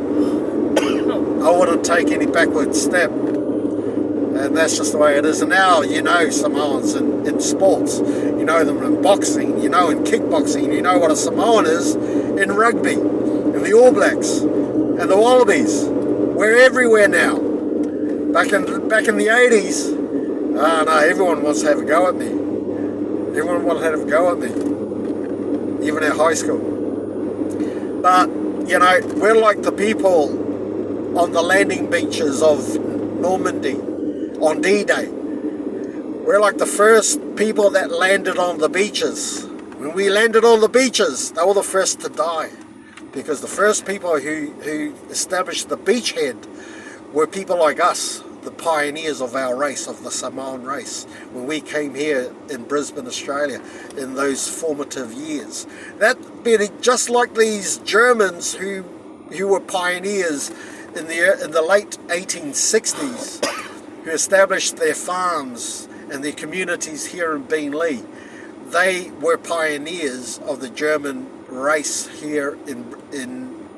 I wouldn't take any backward step. And that's just the way it is. And now you know Samoans in sports. You know them in boxing. You know in kickboxing. You know what a Samoan is in rugby. And the All Blacks. And the Wallabies. We're everywhere now. Back in the 80s, no, everyone wants to have a go at me. Everyone wanted to have a go at me. Even at high school. But, you know, we're like the people on the landing beaches of Normandy on D-Day. We're like the first people that landed on the beaches. When we landed on the beaches, they were the first to die. Because the first people who established the beachhead were people like us, the pioneers of our race, of the Samoan race, when we came here in Brisbane, Australia, in those formative years. That being just like these Germans who were pioneers in the late 1860s, who established their farms and their communities here in Beenleigh. They were pioneers of the German race here in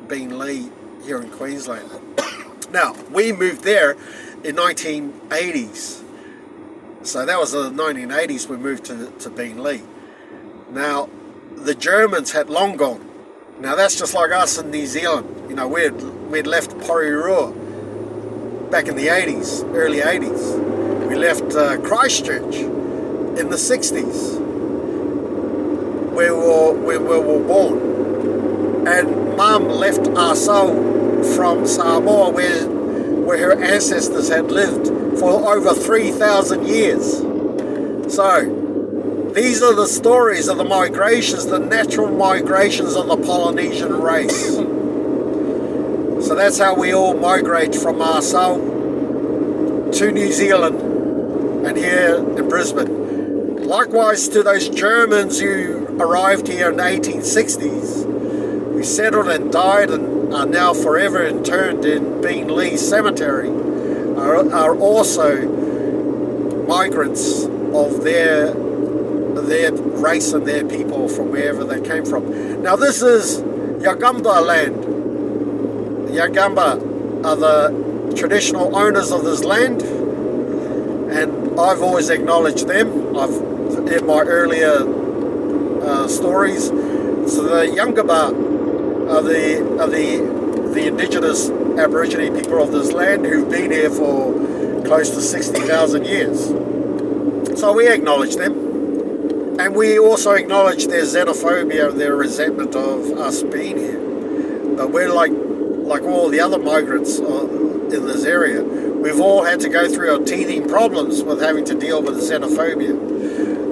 Beenleigh, here in Queensland. Now, we moved there in 1980s. So that was the 1980s we moved to Beenleigh. Now, the Germans had long gone. Now, that's just like us in New Zealand. You know, we'd left Porirua back in the 80s, early 80s. We left Christchurch in the 60s, where we were born. And Mum left Arsau from Samoa, where her ancestors had lived for over 3,000 years. So, these are the stories of the migrations, the natural migrations of the Polynesian race. So that's how we all migrate from Arsau to New Zealand and here in Brisbane. Likewise to those Germans who arrived here in the 1860s, who settled and died and are now forever interned in Beenleigh Cemetery, are also migrants of their race and their people from wherever they came from. Now this is Yagamba land. The Yagamba are the traditional owners of this land, and I've always acknowledged them. In my earlier stories, so the Yagamba are the indigenous Aborigine people of this land who've been here for close to 60,000 years. So we acknowledge them, and we also acknowledge their xenophobia, their resentment of us being here. But we're like all the other migrants in this area. we've all had to go through our teething problems with having to deal with xenophobia.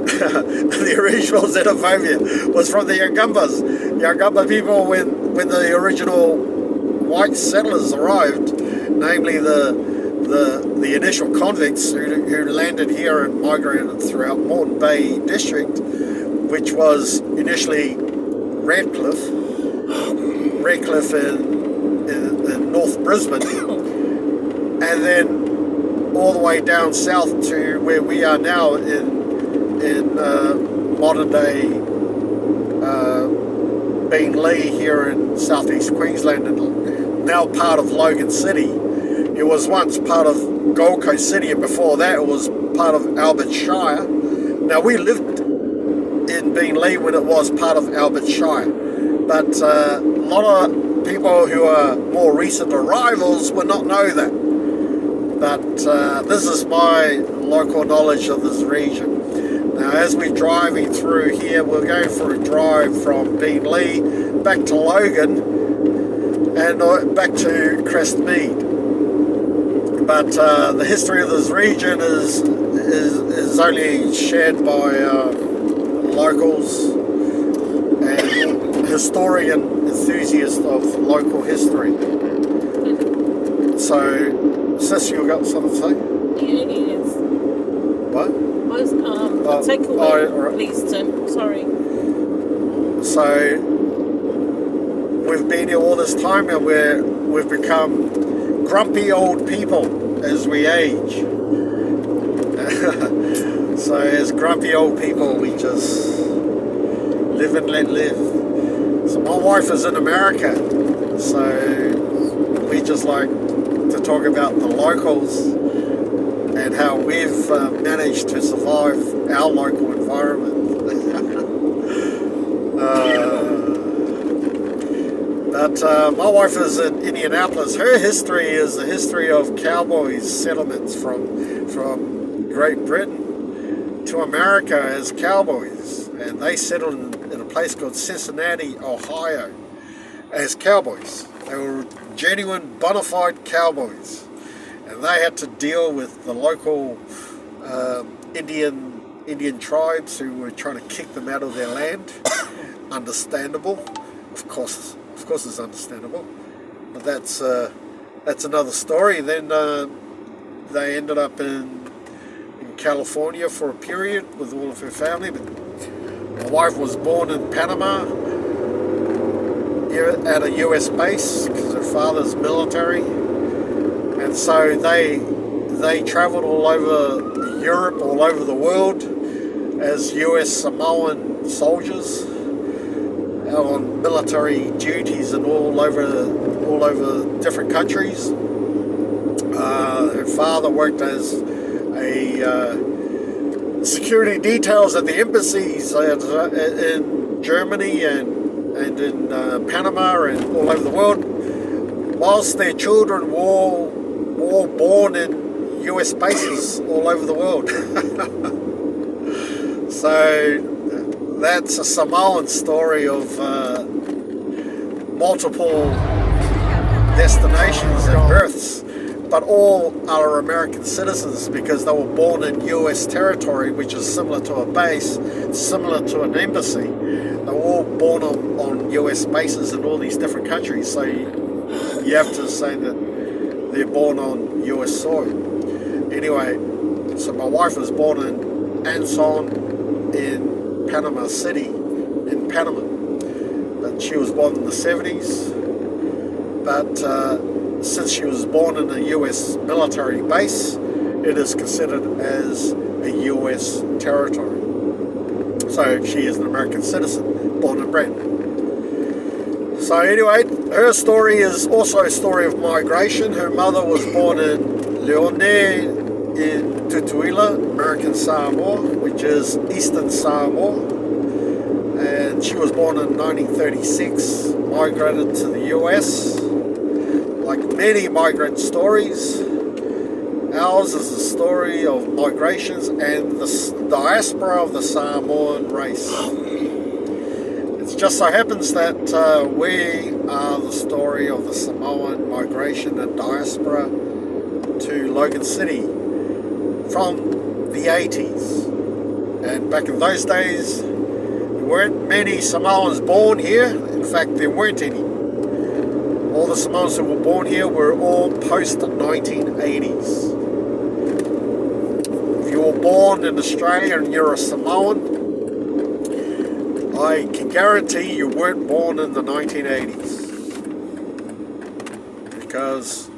The original xenophobia was from the Yangumbas. Yangumba people, when the original white settlers arrived, namely the initial convicts who landed here and migrated throughout Moreton Bay District, which was initially Redcliffe in North Brisbane, and then all the way down south to where we are now in modern day Beenleigh here in southeast Queensland, and now part of Logan City. It was once part of Gold Coast City, and before that it was part of Albert Shire. Now, we lived in Beenleigh when it was part of Albert Shire, but a lot of people who are more recent arrivals would not know that. But this is my local knowledge of this region. Now, as we're driving through here, we're going for a drive from Beenleigh back to Logan and back to Crestmead. But the history of this region is only shared by locals and historian enthusiasts of local history. So, sis, you got something to say? Yes. What? Take away, right. please, Tim. Sorry. So, we've been here all this time, and we've become grumpy old people as we age. So as grumpy old people, we just live and let live. So my wife is in America, so we just like to talk about the locals and how we've managed to survive our local environment. But my wife is in Indianapolis. Her history is the history of cowboys settlements from Great Britain to America as cowboys. And they settled in a place called Cincinnati, Ohio, as cowboys. They were genuine, bona fide cowboys. And they had to deal with the local Indian tribes who were trying to kick them out of their land. Understandable, of course it's understandable, but that's another story. Then they ended up in California for a period with all of her family. But my wife was born in Panama at a US base because her father's military, and so they traveled all over Europe, all over the world as US Samoan soldiers on military duties and all over different countries. Her father worked as a security details at the embassies in Germany and in Panama and all over the world, whilst their children were all born in US bases all over the world. So that's a Samoan story of multiple destinations and births, but all are American citizens because they were born in US territory, which is similar to a base, similar to an embassy. They were all born on US bases in all these different countries, so you have to say that they're born on US soil. Anyway, so my wife was born in Anson in Panama City in Panama, but she was born in the 70s. But since she was born in a US military base, it is considered as a US territory. So she is an American citizen, born and bred. So anyway, her story is also a story of migration. Her mother was born in Leone in Tutuila, American Samoa, which is Eastern Samoa, and she was born in 1936, migrated to the US. Like many migrant stories, ours is a story of migrations and the diaspora of the Samoan race. It just so happens that we are the story of the Samoan migration and diaspora to to Logan City from the 80s. And back in those days, there weren't many Samoans born here. In fact, there weren't any. All the Samoans that were born here were all post-1980s. If you were born in Australia and you're a Samoan, I can guarantee you weren't born in the 1980s. Because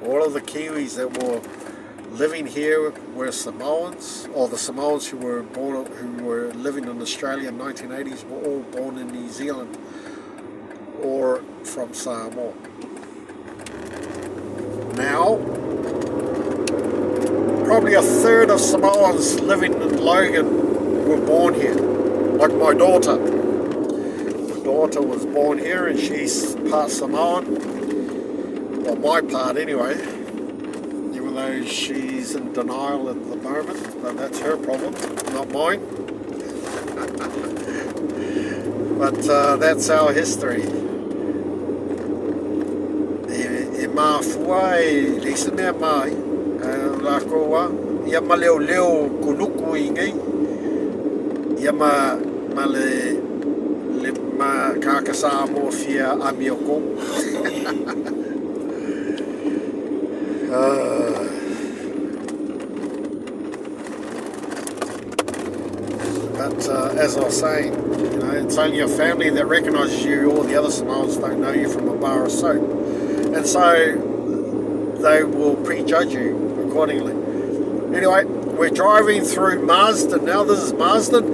all of the Kiwis that were living here were Samoans, or the Samoans who were living in Australia in the 1980s were all born in New Zealand or from Samoa. Now, probably a third of Samoans living in Logan were born here, like my daughter. My daughter was born here and she's part Samoan, well, my part anyway, even though she's in denial at the moment, but that's her problem, not mine. But that's our history. E mafua e leisene mai la koa ia ma leo leo kunuku I ngai ia ma le ma kakasa mo fia amioko. But as I was saying, you know, it's only your family that recognises you. All the other Samoans don't know you from a bar of soap, and so they will prejudge you accordingly. Anyway, we're driving through Marsden now. This is Marsden.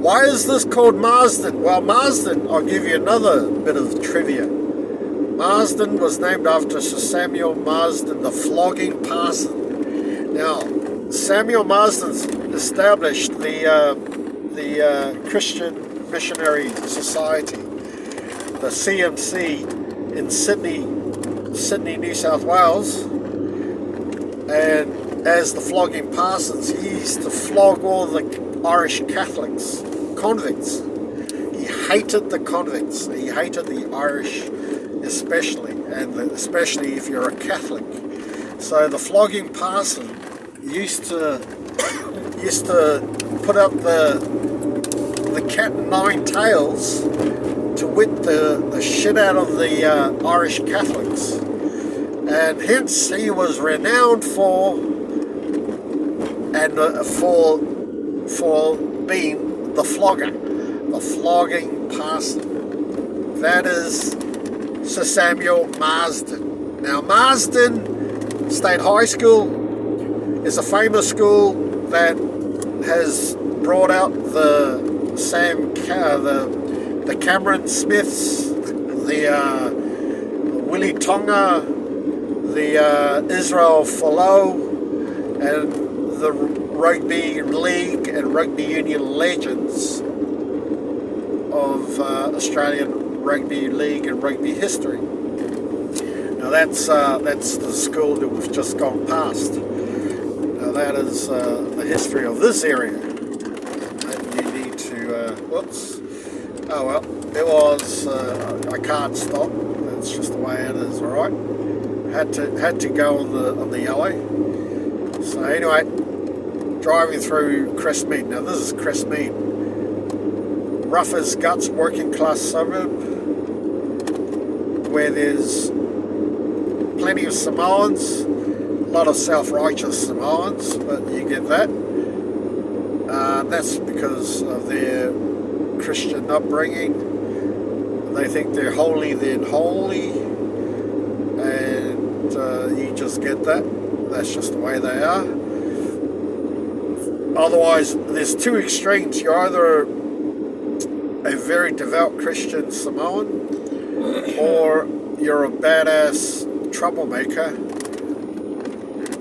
Why is this called Marsden? Well, Marsden, I'll give you another bit of trivia. Marsden was named after Sir Samuel Marsden, the flogging parson. Now, Samuel Marsden established the Christian Missionary Society, the CMC, in Sydney, New South Wales. And as the flogging parsons, he used to flog all the Irish Catholics, convicts. He hated the convicts. He hated the Irish especially, and especially if you're a Catholic. So the flogging parson used to put up the cat and nine tails to whip the shit out of the Irish Catholics, and hence he was renowned for being the flogger, the flogging parson. That is Sir Samuel Marsden. Now, Marsden State High School is a famous school that has brought out the Cameron Smiths, the Willie Tonga, the Israel Folau, and the rugby league and rugby union legends of Australian rugby league and rugby history. Now that's the school that we've just gone past. Now that is the history of this area. And you need to, whoops. Oh well, it was, I can't stop. That's just the way it is, alright? Had to go on the yellow. So anyway, driving through Crestmead. Now this is Crestmead. Rough as guts working class suburb where there's plenty of Samoans, a lot of self-righteous Samoans, but you get that. That's because of their Christian upbringing. They think they're holy, then holy, and you just get that. That's just the way they are. Otherwise, there's two extremes. You're either a very devout Christian Samoan, or you're a badass troublemaker,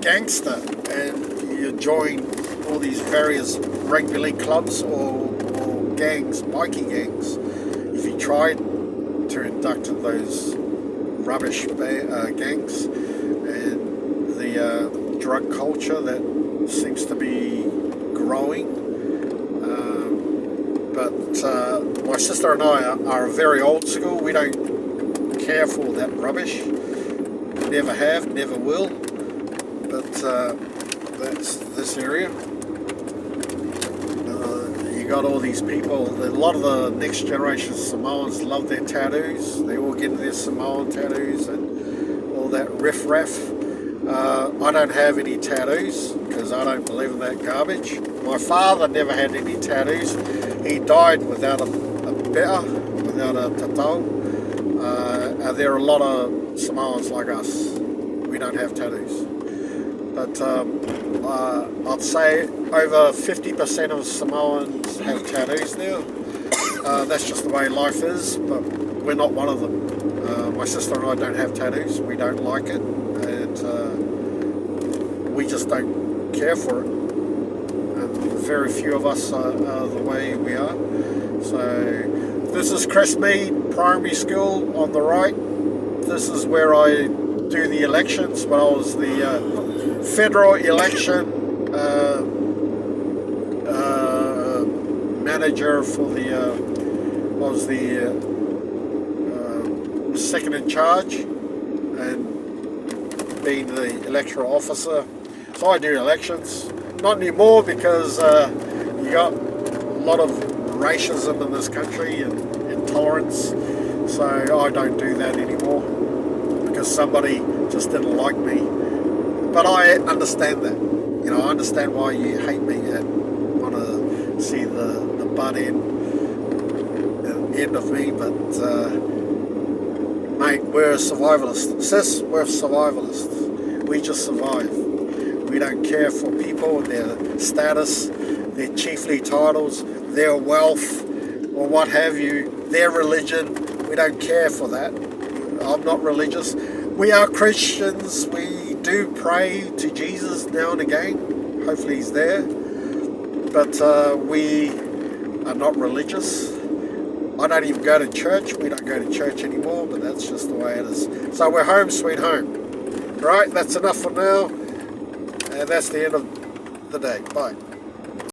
gangster, and you join all these various rugby league clubs or gangs, bikie gangs. If you tried to induct those rubbish gangs and the drug culture that seems to be growing. But my sister and I are very old school. We don't care for that rubbish. Never have, never will. but that's this area. You got all these people. A lot of the next generation Samoans love their tattoos. They all get their Samoan tattoos and all that riff-raff. I don't have any tattoos because I don't believe in that garbage. My father never had any tattoos. He died without a pea, without a tatau. There are a lot of Samoans like us. We don't have tattoos. But I'd say over 50% of Samoans have tattoos now. That's just the way life is, but we're not one of them. My sister and I don't have tattoos. We don't like it, and we just don't care for it. And very few of us are the way we are. So this is Crestmead Primary School on the right. This is where I do the elections when I was the federal election manager for the was the second in charge and being the electoral officer. So I do elections. Not anymore because you got a lot of racism in this country and intolerance. So I don't do that anymore because somebody just didn't like me. But I understand that. You know, I understand why you hate me and want to see the butt end of me. But mate, we're survivalists. Sis, we're survivalists. We just survive. We don't care for people, their status, their chiefly titles, their wealth, or what have you, their religion. We don't care for that. I'm not religious. We are Christians. We do pray to Jesus now and again. Hopefully he's there. But we are not religious. I don't even go to church. We don't go to church anymore, but that's just the way it is. So we're home sweet home. Right, that's enough for now. And that's the end of the day. Bye.